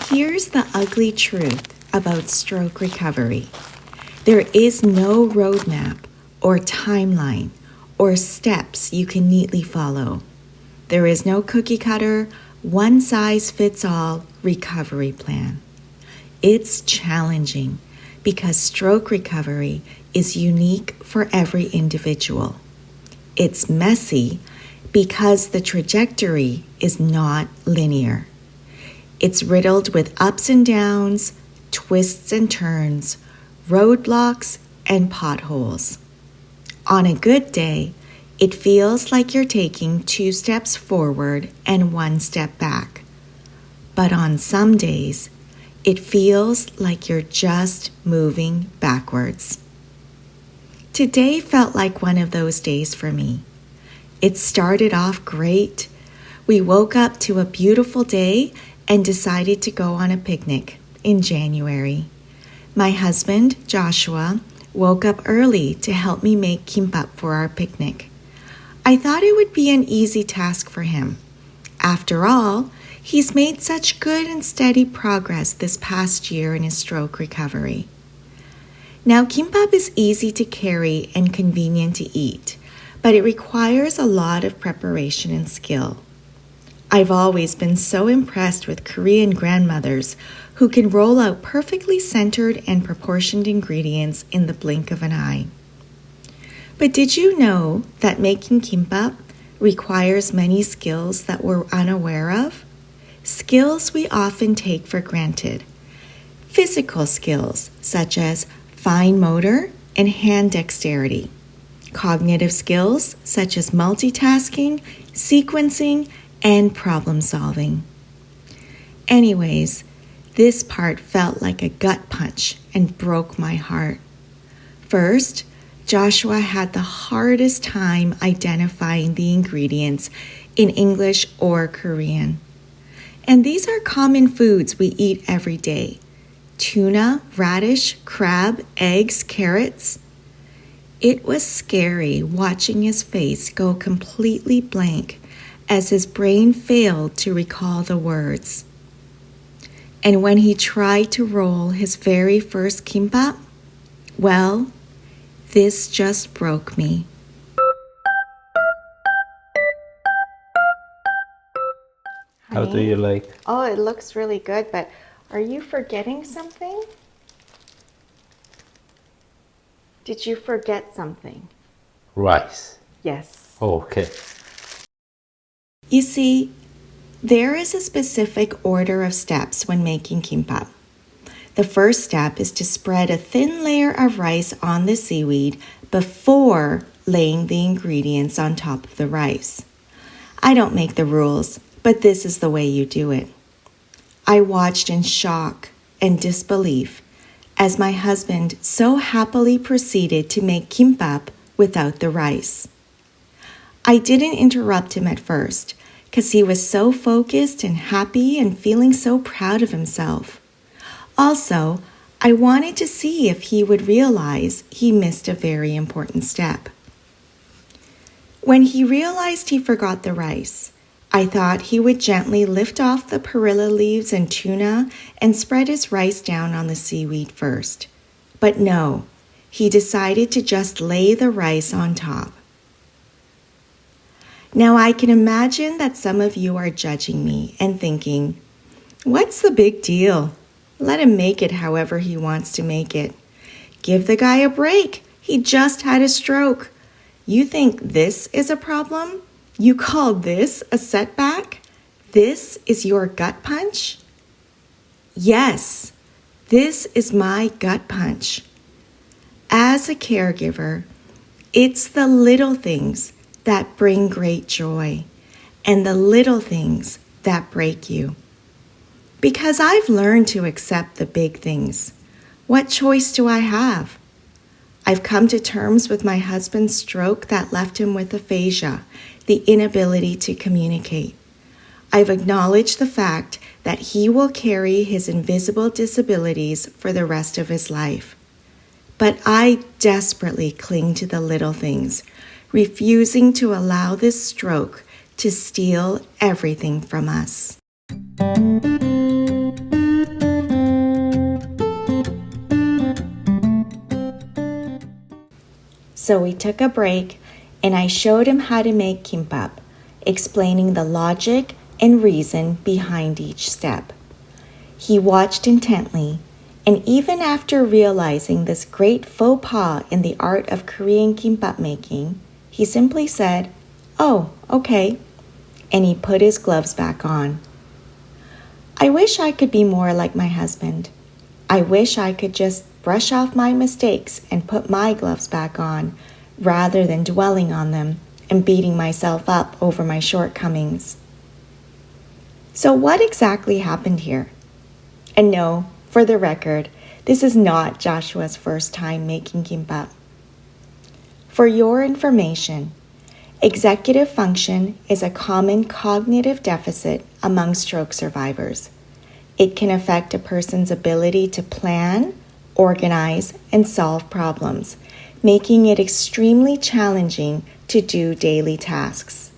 Here's the ugly truth about stroke recovery. There is no roadmap or timeline or steps you can neatly follow. There is no cookie cutter, one-size-fits-all recovery plan. It's challenging because stroke recovery is unique for every individual. It's messy because the trajectory is not linear. It's riddled with ups and downs, twists and turns, roadblocks and potholes. On a good day, it feels like you're taking 2 steps forward and 1 step back. But on some days, it feels like you're just moving backwards. Today felt like one of those days for me. It started off great. We woke up to a beautiful day and decided to go on a picnic in January. My husband, Joshua, woke up early to help me make kimbap for our picnic. I thought it would be an easy task for him. After all, he's made such good and steady progress this past year in his stroke recovery. Now, kimbap is easy to carry and convenient to eat, but it requires a lot of preparation and skill. I've always been so impressed with Korean grandmothers who can roll out perfectly centered and proportioned ingredients in the blink of an eye. But did you know that making kimbap requires many skills that we're unaware of? Skills we often take for granted. Physical skills such as fine motor and hand dexterity. Cognitive skills such as multitasking, sequencing, and problem solving. Anyways, this part felt like a gut punch and broke my heart. First, Joshua had the hardest time identifying the ingredients in English or Korean. And these are common foods we eat every day: tuna, radish, crab, eggs, carrots. It was scary watching his face go completely blank as his brain failed to recall the words. And when he tried to roll his very first kimbap, well, this just broke me. How do you like? Oh, it looks really good, but are you forgetting something? Did you forget something? Rice. Yes. Okay. You see, there is a specific order of steps when making kimbap. The first step is to spread a thin layer of rice on the seaweed before laying the ingredients on top of the rice. I don't make the rules, but this is the way you do it. I watched in shock and disbelief as my husband so happily proceeded to make kimbap without the rice. I didn't interrupt him at first because he was so focused and happy and feeling so proud of himself. Also, I wanted to see if he would realize he missed a very important step. When he realized he forgot the rice, I thought he would gently lift off the perilla leaves and tuna and spread his rice down on the seaweed first. But no, he decided to just lay the rice on top. Now I can imagine that some of you are judging me and thinking, what's the big deal? Let him make it however he wants to make it. Give the guy a break. He just had a stroke. You think this is a problem? You call this a setback? This is your gut punch? Yes, this is my gut punch. As a caregiver, it's the little things that bring great joy and the little things that break you. Because I've learned to accept the big things. What choice do I have? I've come to terms with my husband's stroke that left him with aphasia, the inability to communicate. I've acknowledged the fact that he will carry his invisible disabilities for the rest of his life. But I desperately cling to the little things, refusing to allow this stroke to steal everything from us. So we took a break and I showed him how to make kimbap, explaining the logic and reason behind each step. He watched intently, and even after realizing this great faux pas in the art of Korean kimbap making, he simply said, "Oh, okay," and he put his gloves back on. I wish I could be more like my husband. I wish I could just brush off my mistakes and put my gloves back on, rather than dwelling on them and beating myself up over my shortcomings. So what exactly happened here? And no, for the record, this is not Joshua's first time making kimbap. For your information, executive function is a common cognitive deficit among stroke survivors. It can affect a person's ability to plan, organize, and solve problems, making it extremely challenging to do daily tasks.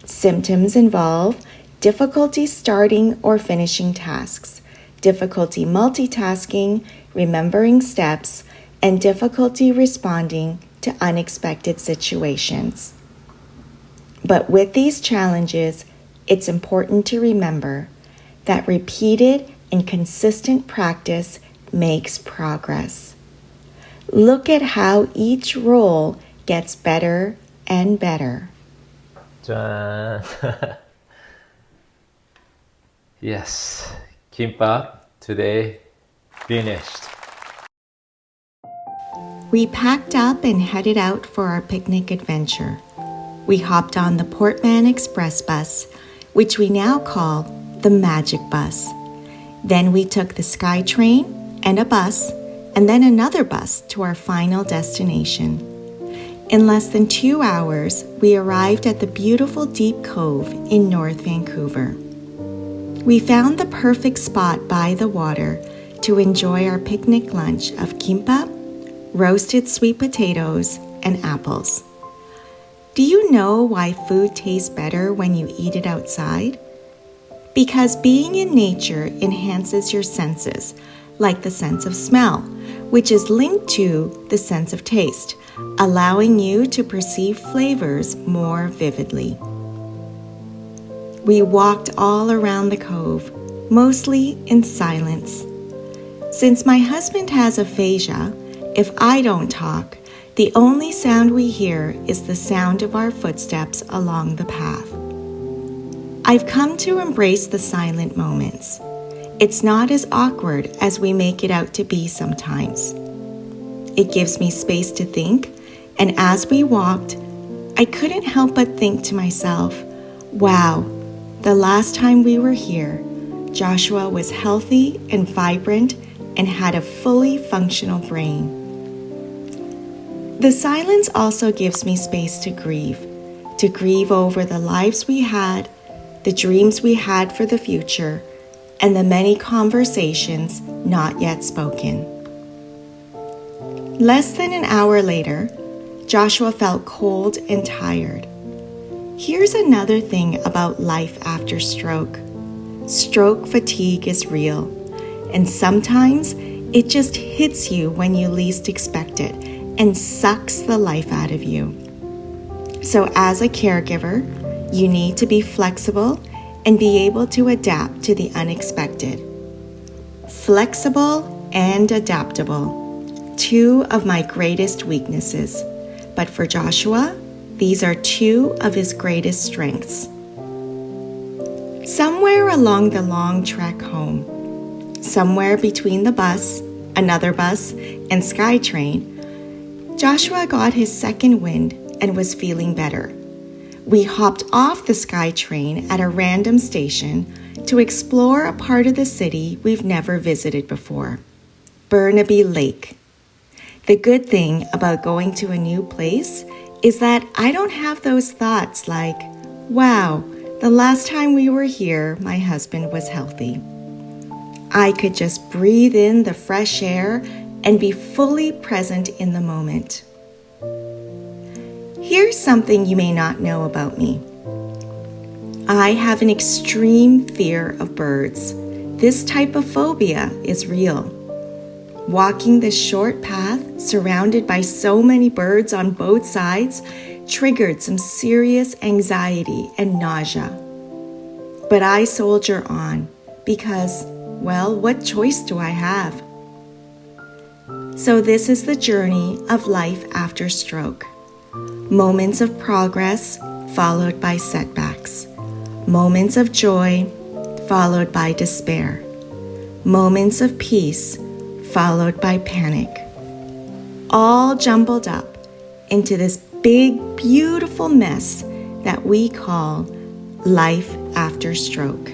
Symptoms involve difficulty starting or finishing tasks, difficulty multitasking, remembering steps, and difficulty responding to unexpected situations. But with these challenges, it's important to remember that repeated and consistent practice makes progress. Look at how each roll gets better and better. 짠. Yes, kimbap today finished. We packed up and headed out for our picnic adventure. We hopped on the Portman Express bus, which we now call the Magic Bus. Then we took the SkyTrain and a bus, and then another bus to our final destination. In less than 2 hours, we arrived at the beautiful Deep Cove in North Vancouver. We found the perfect spot by the water to enjoy our picnic lunch of kimbap, roasted sweet potatoes, and apples. Do you know why food tastes better when you eat it outside? Because being in nature enhances your senses, like the sense of smell, which is linked to the sense of taste, allowing you to perceive flavors more vividly. We walked all around the cove, mostly in silence. Since my husband has aphasia, if I don't talk, the only sound we hear is the sound of our footsteps along the path. I've come to embrace the silent moments. It's not as awkward as we make it out to be sometimes. It gives me space to think, and as we walked, I couldn't help but think to myself, wow, the last time we were here, Joshua was healthy and vibrant and had a fully functional brain. The silence also gives me space to grieve over the lives we had, the dreams we had for the future, and the many conversations not yet spoken. Less than an hour later, Joshua felt cold and tired. Here's another thing about life after stroke. Stroke fatigue is real, and sometimes it just hits you when you least expect it and sucks the life out of you. So as a caregiver, you need to be flexible and be able to adapt to the unexpected. Flexible and adaptable, two of my greatest weaknesses. But for Joshua, these are two of his greatest strengths. Somewhere along the long trek home, somewhere between the bus, another bus, and SkyTrain, Joshua got his second wind and was feeling better. We hopped off the SkyTrain at a random station to explore a part of the city we've never visited before, Burnaby Lake. The good thing about going to a new place is that I don't have those thoughts like, wow, the last time we were here, my husband was healthy. I could just breathe in the fresh air and be fully present in the moment. Here's something you may not know about me. I have an extreme fear of birds. This type of phobia is real. Walking this short path, surrounded by so many birds on both sides, triggered some serious anxiety and nausea. But I soldier on because, well, what choice do I have? So this is the journey of life after stroke. Moments of progress followed by setbacks. Moments of joy followed by despair. Moments of peace followed by panic. All jumbled up into this big, beautiful mess that we call life after stroke.